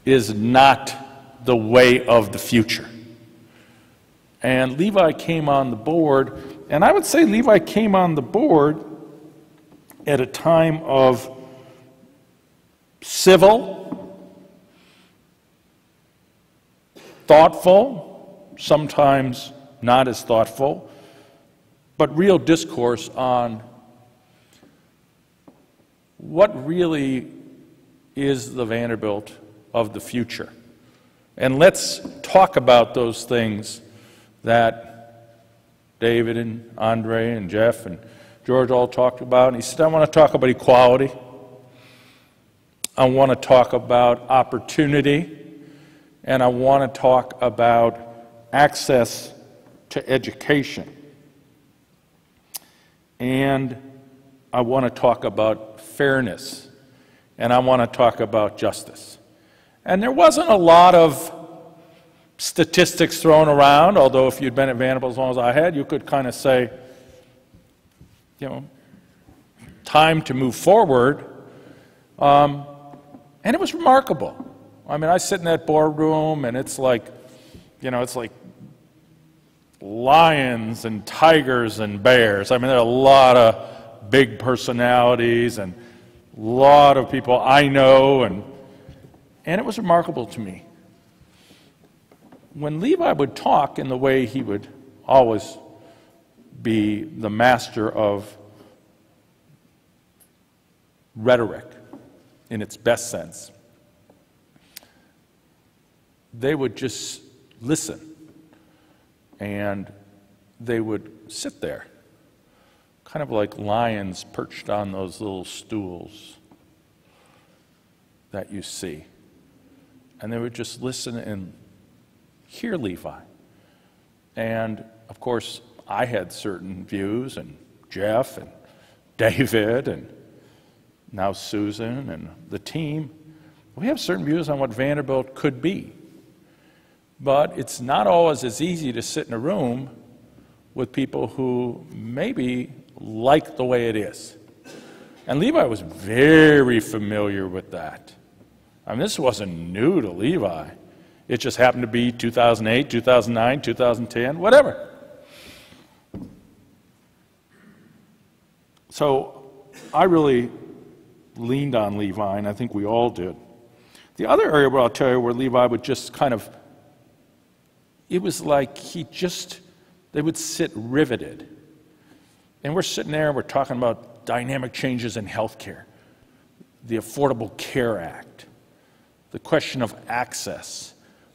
is not the way of the future. And Levi came on the board, and I would say Levi came on the board at a time of civil, thoughtful, sometimes not as thoughtful, but real discourse on what really is the Vanderbilt of the future. And let's talk about those things that David and Andre and Jeff and George all talked about. And he said, I want to talk about equality. I want to talk about opportunity. And I want to talk about access to education. And I want to talk about fairness. And I want to talk about justice. And there wasn't a lot of statistics thrown around, although if you'd been at Vanderbilt as long as I had, you could kind of say, time to move forward. And it was remarkable. I mean, I sit in that boardroom, and it's like You know, it's like lions and tigers and bears. I mean, there are a lot of big personalities and a lot of people I know, and it was remarkable to me. When Levi would talk in the way he would always be the master of rhetoric in its best sense, they would just listen, and they would sit there, kind of like lions perched on those little stools that you see. And they would just listen and hear Levi. And, of course, I had certain views, and Jeff and David and now Susan and the team. We have certain views on what Vanderbilt could be. But it's not always as easy to sit in a room with people who maybe like the way it is. And Levi was very familiar with that. I mean, this wasn't new to Levi. It just happened to be 2008, 2009, 2010, whatever. So I really leaned on Levi, and I think we all did. The other area where I'll tell you where Levi would just kind of, it was like they would sit riveted. And we're sitting there, we're talking about dynamic changes in healthcare, the Affordable Care Act, the question of access,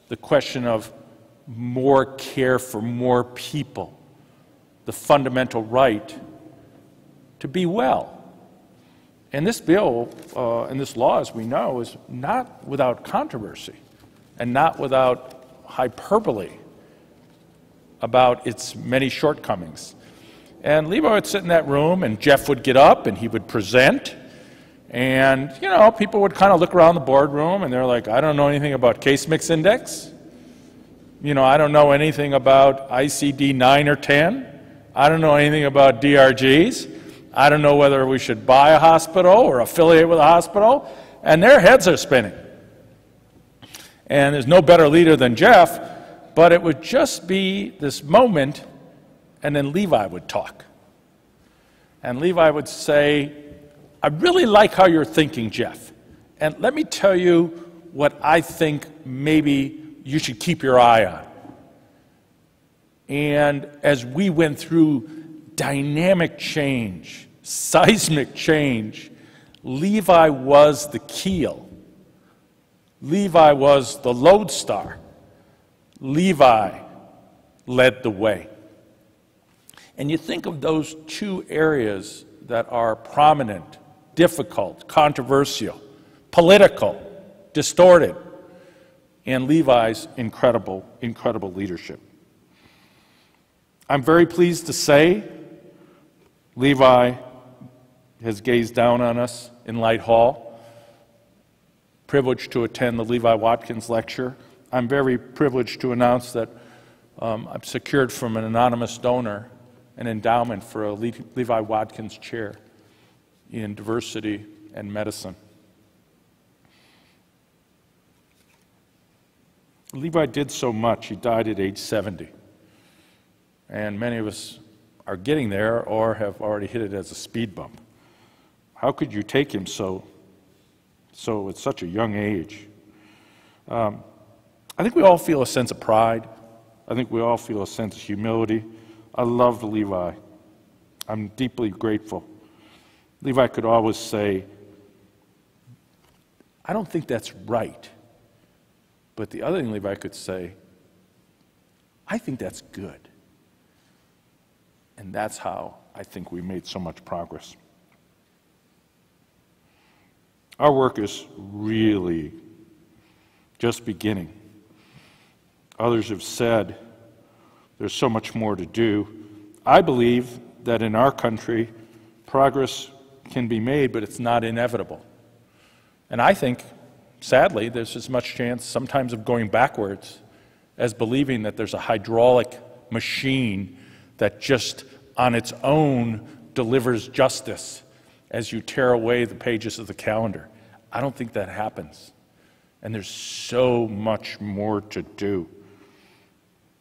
the question of more care for more people, the fundamental right to be well. And this bill and this law, as we know, is not without controversy and not without hyperbole about its many shortcomings. And Levi would sit in that room, and Jeff would get up, and he would present. And, you know, people would kind of look around the boardroom, and they're like, I don't know anything about case mix index. You know, I don't know anything about ICD 9 or 10. I don't know anything about DRGs. I don't know whether we should buy a hospital or affiliate with a hospital. And their heads are spinning. And there's no better leader than Jeff, but it would just be this moment, and then Levi would talk. And Levi would say, I really like how you're thinking, Jeff. And let me tell you what I think maybe you should keep your eye on. And as we went through dynamic change, seismic change, Levi was the keel. Levi was the lodestar. Levi led the way. And you think of those two areas that are prominent, difficult, controversial, political, distorted, and Levi's incredible, incredible leadership. I'm very pleased to say Levi has gazed down on us in Light Hall. Privileged to attend the Levi Watkins lecture. I'm very privileged to announce that I've secured from an anonymous donor an endowment for a Levi Watkins chair in diversity and medicine. Levi did so much. He died at age 70. And many of us are getting there or have already hit it as a speed bump. How could you take him so at such a young age? I think we all feel a sense of pride. I think we all feel a sense of humility. I love Levi. I'm deeply grateful. Levi could always say, I don't think that's right. But the other thing Levi could say, I think that's good. And that's how I think we made so much progress. Our work is really just beginning. Others have said there's so much more to do. I believe that in our country, progress can be made, but it's not inevitable. And I think, sadly, there's as much chance sometimes of going backwards as believing that there's a hydraulic machine that just on its own delivers justice as you tear away the pages of the calendar. I don't think that happens. And there's so much more to do.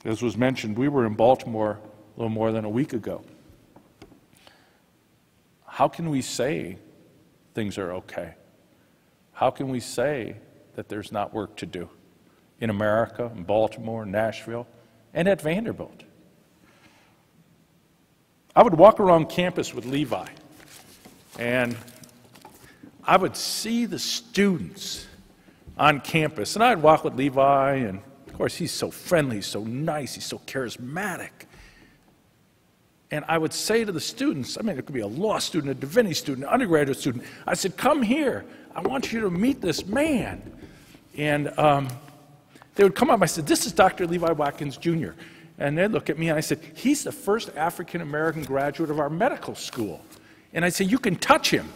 As was mentioned, we were in Baltimore a little more than a week ago. How can we say things are okay? How can we say that there's not work to do in America, in Baltimore, in Nashville, and at Vanderbilt? I would walk around campus with Levi, and I would see the students on campus, and I'd walk with Levi, and of course he's so friendly, so nice, he's so charismatic. And I would say to the students, I mean, it could be a law student, a divinity student, an undergraduate student, I said, come here, I want you to meet this man. And they would come up, I said, this is Dr. Levi Watkins Jr. And they'd look at me and I said, he's the first African-American graduate of our medical school. And I said, you can touch him.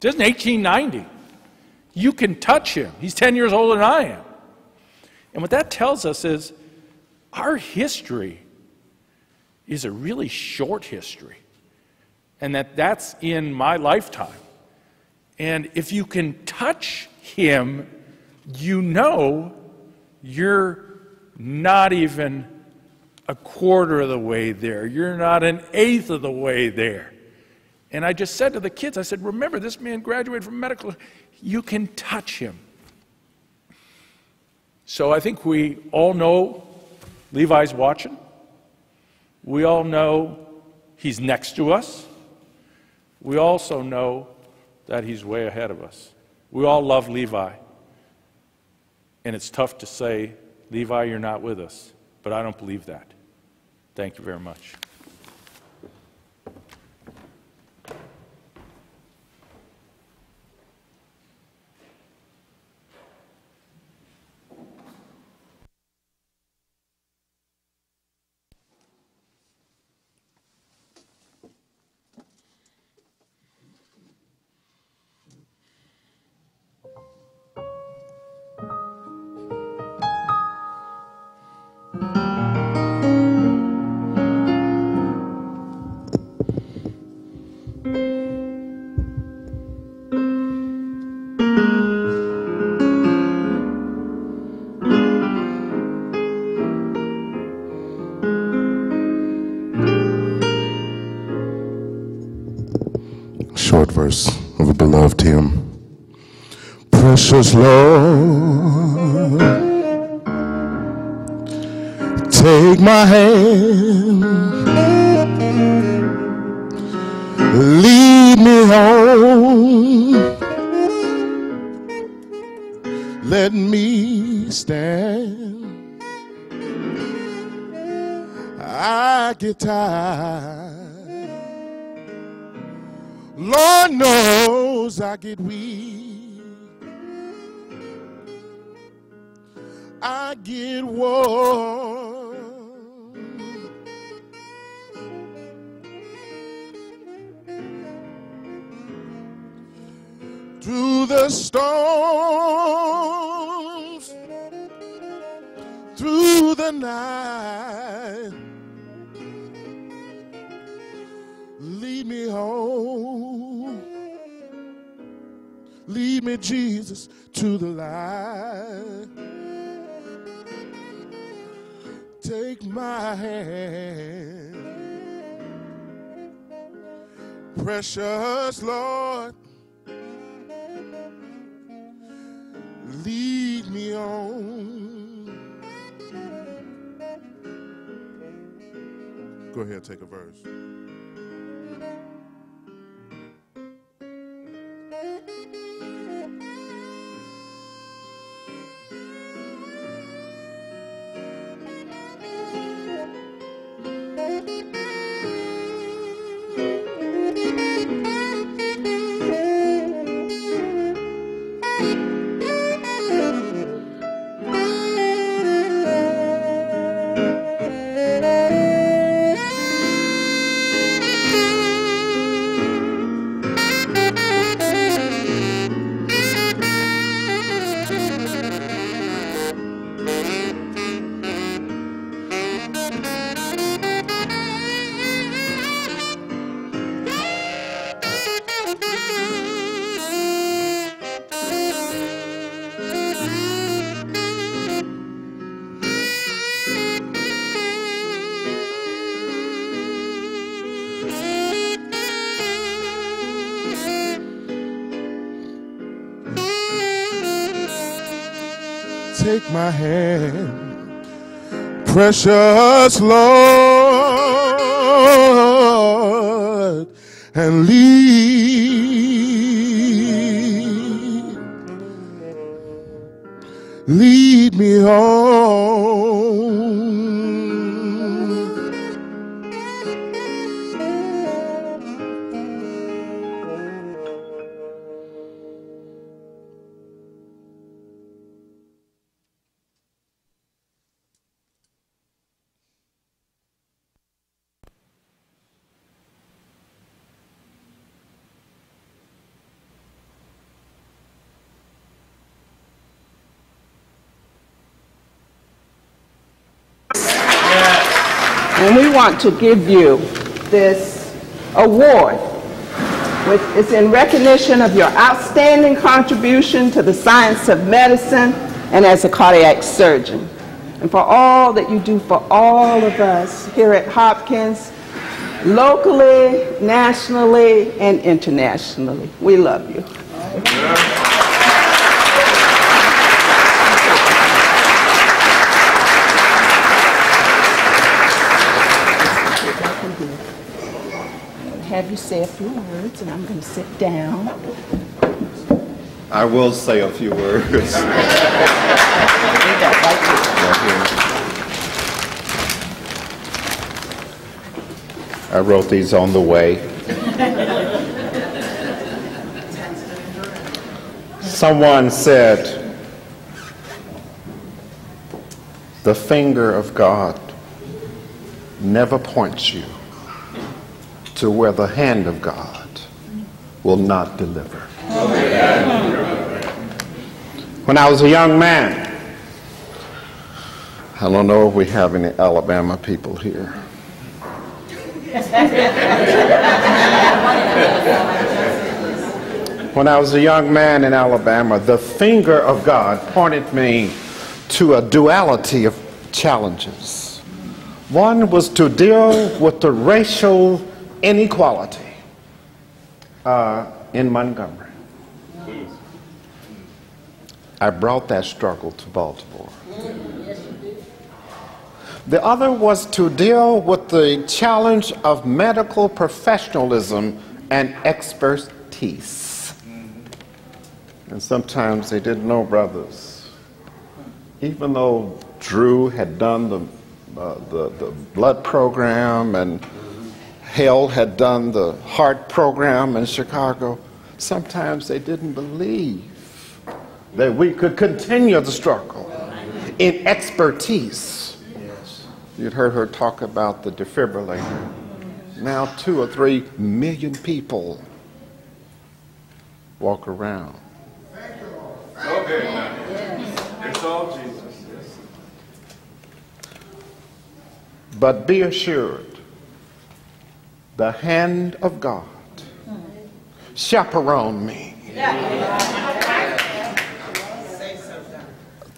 This is 1890. You can touch him. He's 10 years older than I am. And what that tells us is our history is a really short history, and that's in my lifetime. And if you can touch him, you know you're not even a quarter of the way there. You're not an eighth of the way there. And I just said to the kids, I said, remember, this man graduated from medical. You can touch him. So I think we all know Levi's watching. We all know he's next to us. We also know that he's way ahead of us. We all love Levi. And it's tough to say, Levi, you're not with us. But I don't believe that. Thank you very much. Short verse of a beloved hymn. Precious Lord, take my hand, lead me home, let me stand. I get tired, Lord knows I get weak, I get worn. Through the storms, through the night, lead me home, lead me, Jesus, to the light. Take my hand, precious Lord, lead me on. Go ahead, take a verse. take my hand, precious Lord, and lead me home. And we want to give you this award, which is in recognition of your outstanding contribution to the science of medicine and as a cardiac surgeon, and for all that you do for all of us here at Hopkins, locally, nationally, and internationally. We love you. Have you say a few words, and I'm going to sit down. I will say a few words. I wrote these on the way. Someone said, the finger of God never points you to where the hand of God will not deliver. When I was a young man, I don't know if we have any Alabama people here. When I was a young man in Alabama, the finger of God pointed me to a duality of challenges. One was to deal with the racial inequality in Montgomery. I brought that struggle to Baltimore. The other was to deal with the challenge of medical professionalism and expertise. And sometimes they didn't know, brothers. Even though Drew had done the blood program and Hale had done the heart program in Chicago, sometimes they didn't believe that we could continue the struggle in expertise. You'd heard her talk about the defibrillator. Now 2 or 3 million people walk around. Okay, now. It's all Jesus. But be assured, the hand of God chaperoned me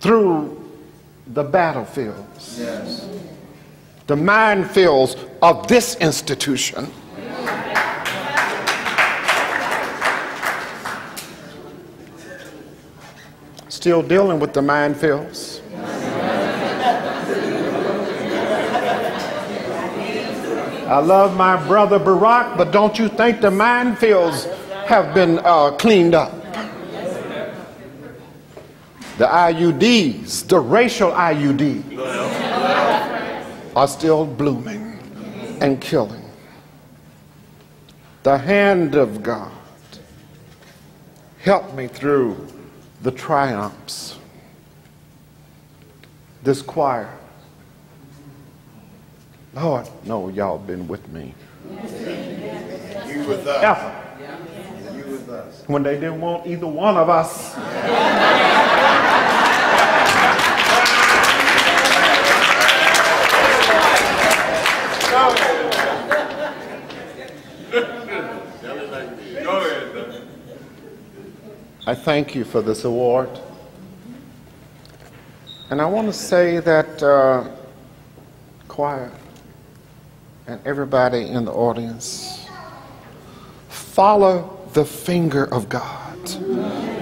through the battlefields, the minefields of this institution. Still dealing with the minefields. I love my brother Barack, but don't you think the minefields have been cleaned up? The IUDs, the racial IUDs, are still blooming and killing. The hand of God helped me through the triumphs. This choir, Lord, no, y'all been with me. You with us. Ever. You with us. When they didn't want either one of us. I thank you for this award. And I want to say that choir and everybody in the audience, follow the finger of God,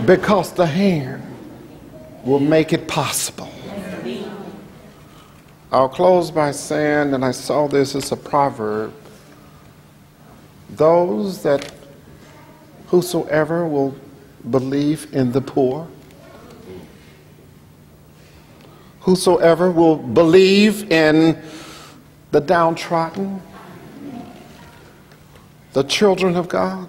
because the hand will make it possible. I'll close by saying, and I saw this as a proverb, those that whosoever will believe in the poor, whosoever will believe in the downtrodden, the children of God,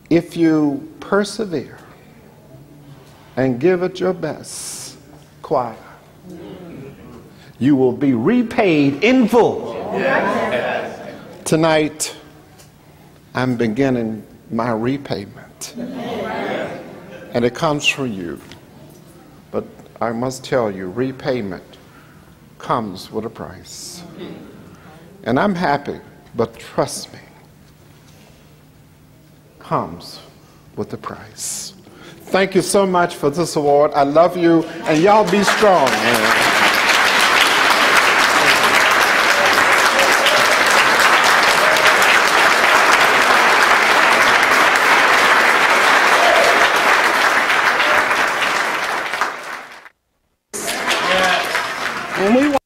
if you persevere and give it your best, choir, you will be repaid in full. Yes. Tonight, I'm beginning my repayment. And it comes from you. But I must tell you, repayment comes with a price. And I'm happy, but trust me, comes with a price. Thank you so much for this award. I love you, and y'all be strong, man. And we want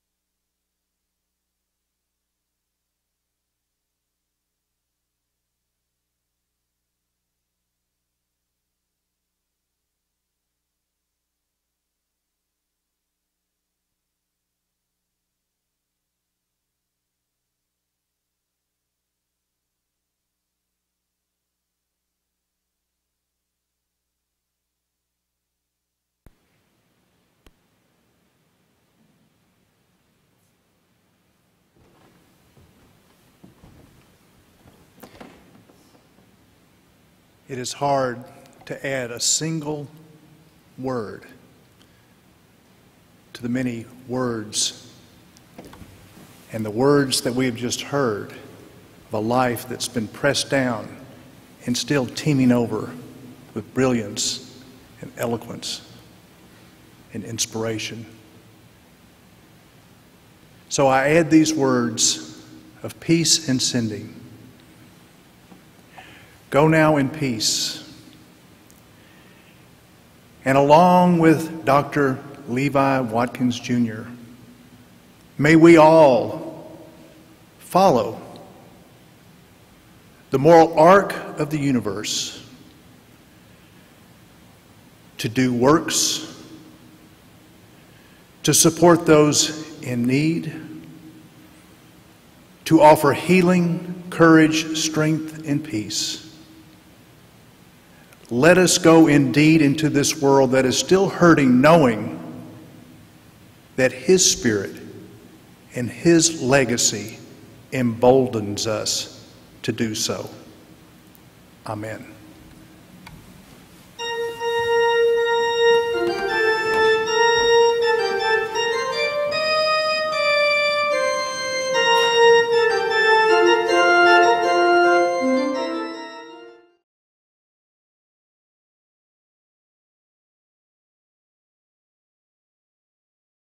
It is hard to add a single word to the many words and the words that we have just heard of a life that's been pressed down and still teeming over with brilliance and eloquence and inspiration. So I add these words of peace and sending. Go now in peace. And along with Dr. Levi Watkins Jr., may we all follow the moral arc of the universe to do works, to support those in need, to offer healing, courage, strength, and peace. Let us go indeed into this world that is still hurting, knowing that His Spirit and His legacy emboldens us to do so. Amen.